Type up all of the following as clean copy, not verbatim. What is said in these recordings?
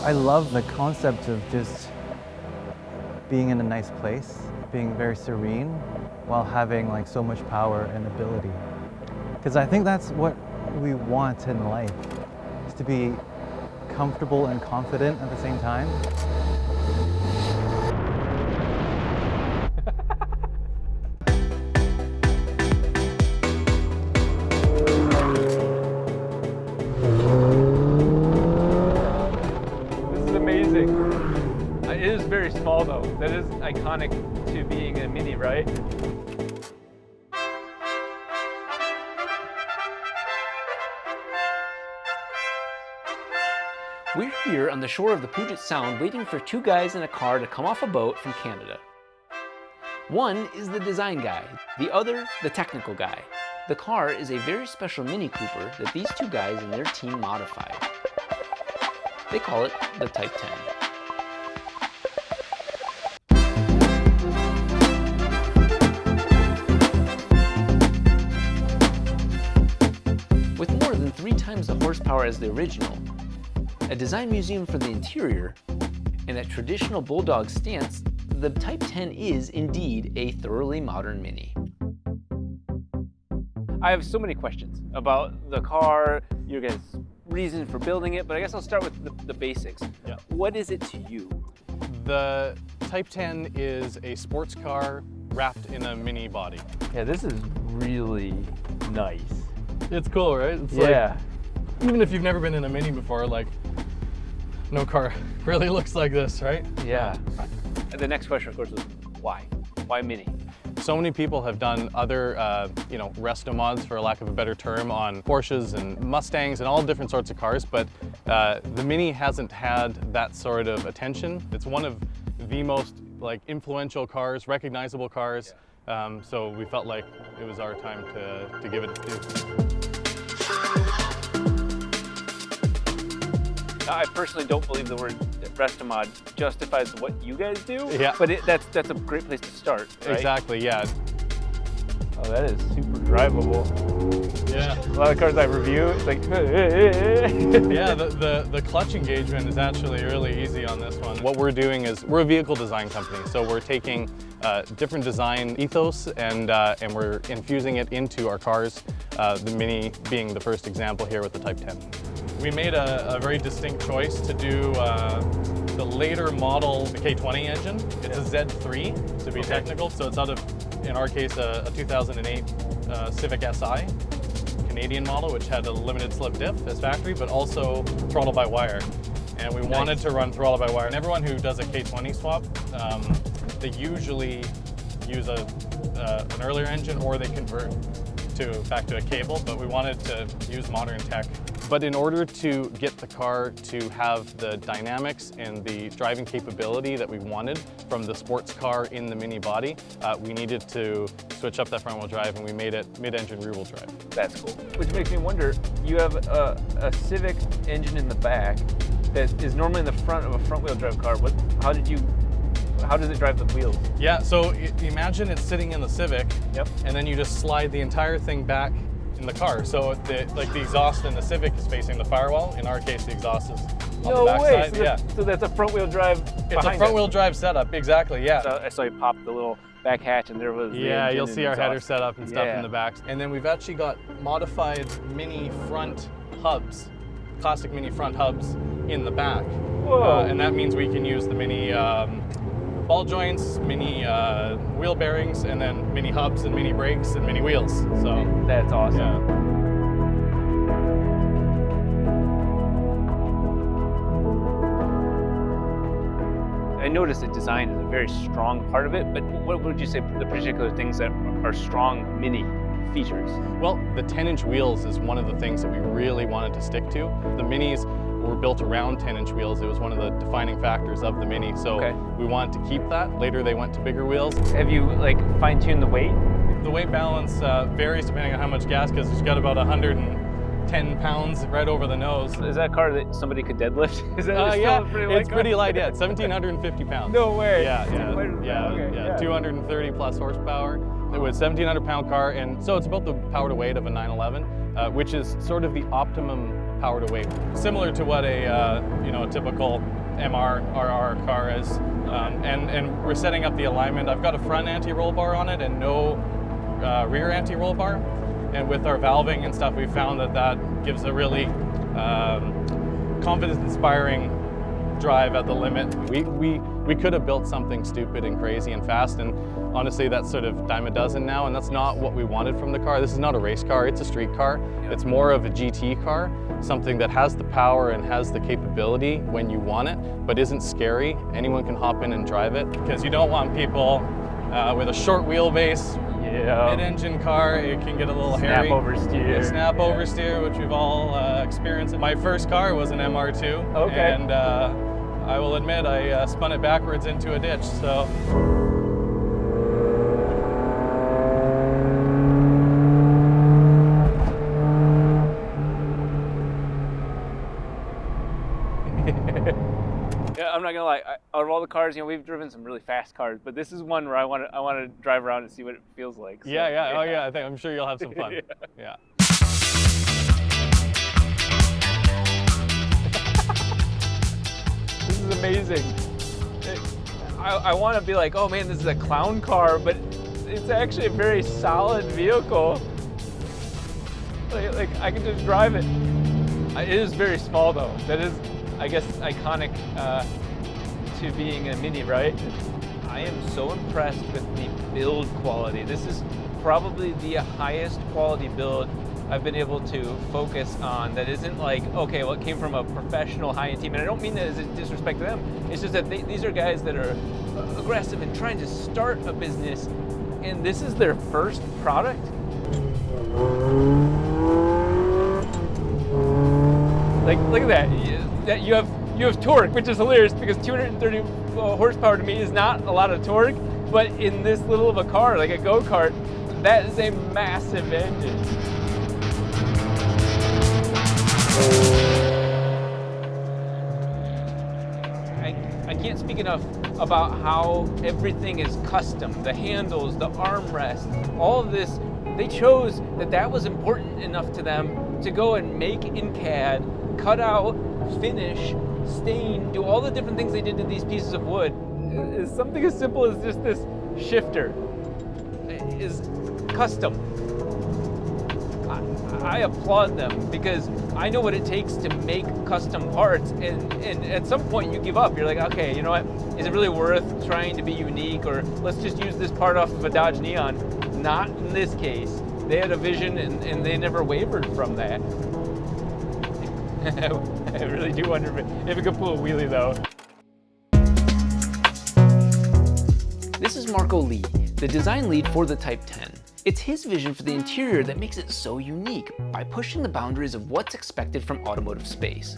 I love the concept of just being in a nice place, being very serene, while having like so much power and ability. Because I think that's what we want in life, is to be comfortable and confident at the same time. This is amazing. It is very small though. That is iconic to being a Mini, right? We're here on the shore of the Puget Sound waiting for two guys in a car to come off a boat from Canada. One is the design guy, the other the technical guy. The car is a very special Mini Cooper that these two guys and their team modified. They call it the Type 10. With more than 3 times the horsepower as the original, a design museum for the interior, and a traditional bulldog stance, the Type 10 is indeed a thoroughly modern Mini. I have so many questions about the car, your guys' reason for building it, but I guess I'll start with the basics. Yeah. What is it to you? The Type 10 is a sports car wrapped in a Mini body. Yeah, this is really nice. It's cool, right? It's Yeah. like, even if you've never been in a Mini before, like, no car really looks like this, right? Yeah. And the next question, of course, was why? Why Mini? So many people have done other, resto mods, for lack of a better term, on Porsches and Mustangs and all different sorts of cars, but the Mini hasn't had that sort of attention. It's one of the most influential cars, recognizable cars, so we felt like it was our time to give it its due. I personally don't believe the word resto-mod justifies what you guys do, Yeah. but that's a great place to start, right? Exactly, yeah. Oh, that is super drivable. Yeah. A lot of cars I review, it's like, Yeah, the clutch engagement is actually really easy on this one. What we're doing is, we're a vehicle design company, so we're taking different design ethos and we're infusing it into our cars, the Mini being the first example here with the Type 10. We made a very distinct choice to do the later model, the K20 engine. It's a Z3 to be technical, so it's out of, in our case, a 2008 Civic Si, Canadian model, which had a limited slip-diff as factory, but also throttle by wire. And we wanted to run throttle by wire. And everyone who does a K20 swap, they usually use an earlier engine or they convert back to a cable, but we wanted to use modern tech. But in order to get the car to have the dynamics and the driving capability that we wanted from the sports car in the Mini body, we needed to switch up that front wheel drive, and we made it mid-engine rear wheel drive. That's cool. Which makes me wonder, you have a Civic engine in the back that is normally in the front of a front wheel drive car. How does it drive the wheels? Yeah, so imagine it's sitting in the Civic, Yep. and then you just slide the entire thing back in the car. So the exhaust in the Civic is facing the firewall. In our case, the exhaust is on the back side. So, so that's a front wheel drive It's a front wheel drive setup, exactly, yeah. So I saw you pop the little back hatch and there was the Yeah, engine you'll see and our exhaust. header setup and stuff in the back. And then we've actually got modified Mini front hubs, classic Mini front hubs in the back. Whoa. And that means we can use the Mini ball joints, Mini wheel bearings, and then Mini hubs and Mini brakes and Mini wheels. So that's awesome. Yeah. I noticed that design is a very strong part of it, but what would you say the particular things that are strong Mini features? Well, the 10-inch wheels is one of the things that we really wanted to stick to. The Minis were built around 10-inch wheels. It was one of the defining factors of the Mini, so we wanted to keep that. Later they went to bigger wheels. Have you fine-tuned the weight? The weight balance varies depending on how much gas, because it's got about 110 pounds right over the nose. Is that a car that somebody could deadlift? Is that yeah, pretty light it's pretty light, yeah. It's 1,750 pounds. No way. Yeah, Okay, yeah. 230 plus horsepower. It was a 1,700 pound car, and so it's about the power to weight of a 911, which is sort of the optimum power to weight, similar to what a you know, a typical MR RR car is. And we're setting up the alignment. I've got a front anti-roll bar on it and no rear anti-roll bar. And with our valving and stuff, we found that that gives a really confidence-inspiring drive at the limit. We could have built something stupid and crazy and fast, and honestly that's sort of dime a dozen now, and that's not what we wanted from the car. This is not a race car, it's a street car. It's more of a GT car, something that has the power and has the capability when you want it, but isn't scary. Anyone can hop in and drive it, because you don't want people with a short wheelbase, mid-engine car. It can get a little hairy. Snap oversteer. Yeah, snap oversteer, which we've all experienced. My first car was an MR2, okay. And I will admit I spun it backwards into a ditch. So. Yeah, I'm not gonna lie. Out of all the cars, you know, we've driven some really fast cars, but this is one where I want to drive around and see what it feels like. So, Yeah. Oh yeah. I'm sure you'll have some fun. Yeah. This is amazing. I want to be like, oh man, this is a clown car, but it's actually a very solid vehicle. Like I can just drive it. It is very small though. That is, I guess, iconic to being a Mini, right? I am so impressed with the build quality. This is probably the highest quality build I've been able to focus on that isn't like, okay, well, it came from a professional high-end team, and I don't mean that as a disrespect to them. It's just that these are guys that are aggressive and trying to start a business, and this is their first product. Like, look at that. You have torque, which is hilarious because 230 horsepower to me is not a lot of torque, but in this little of a car, like a go-kart, that is a massive engine. I can't speak enough about how everything is custom. The handles, the armrest, all of this, they chose that was important enough to them to go and make in CAD, cut out, finish, stain, do all the different things they did to these pieces of wood. Is something as simple as just this shifter is custom. I applaud them because I know what it takes to make custom parts, and at some point you give up. You're like, okay, you know what? Is it really worth trying to be unique, or let's just use this part off of a Dodge Neon? Not in this case. They had a vision and they never wavered from that. I really do wonder if it could pull a wheelie though. This is Marco Lee, the design lead for the Type 10. It's his vision for the interior that makes it so unique by pushing the boundaries of what's expected from automotive space.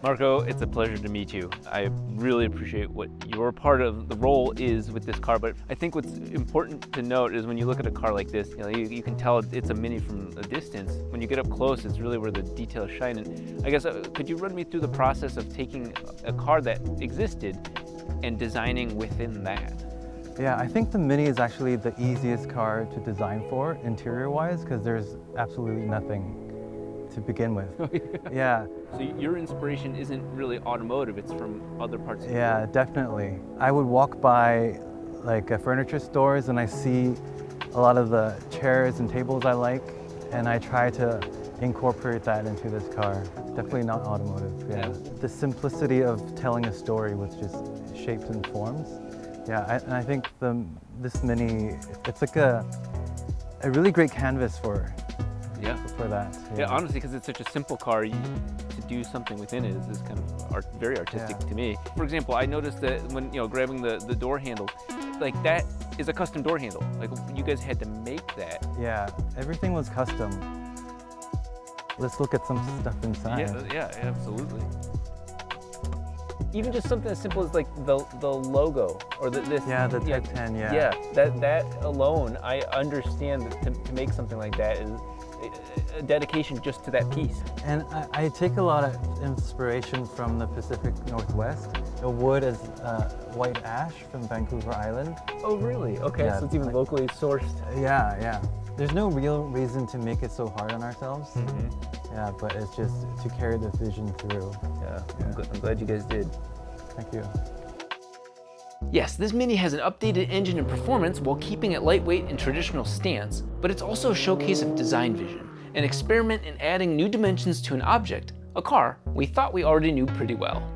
Marco, it's a pleasure to meet you. I really appreciate what your part of the role is with this car, but I think what's important to note is when you look at a car like this, you can tell it's a Mini from a distance. When you get up close, it's really where the details shine. And I guess, could you run me through the process of taking a car that existed and designing within that? Yeah, I think the Mini is actually the easiest car to design for interior-wise because there's absolutely nothing to begin with. Yeah. So your inspiration isn't really automotive, it's from other parts of the Yeah, world. definitely. I would walk by like furniture stores and I see a lot of the chairs and tables I like, and I try to incorporate that into this car. Definitely not automotive, yeah. The simplicity of telling a story with just shapes and forms. Yeah, and I think this Mini, it's like a really great canvas for that. Yeah, honestly, because it's such a simple car, to do something within it is kind of very artistic to me. For example, I noticed that when grabbing the door handle, like that is a custom door handle. Like you guys had to make that. Yeah, everything was custom. Let's look at some stuff inside. Yeah, absolutely. Even just something as simple as like the logo or this. Yeah, the Type 10. Yeah. Yeah, that alone, I understand that to make something like that is a dedication just to that piece. And I take a lot of inspiration from the Pacific Northwest. The wood is white ash from Vancouver Island. Oh, really? Okay, Yeah, so it's even locally sourced. Yeah. there's no real reason to make it so hard on ourselves. Yeah, but it's just to carry the vision through. Yeah, I'm glad you guys did. Thank you. Yes, this Mini has an updated engine and performance while keeping it lightweight and traditional stance, but it's also a showcase of design vision, an experiment in adding new dimensions to an object, a car we thought we already knew pretty well.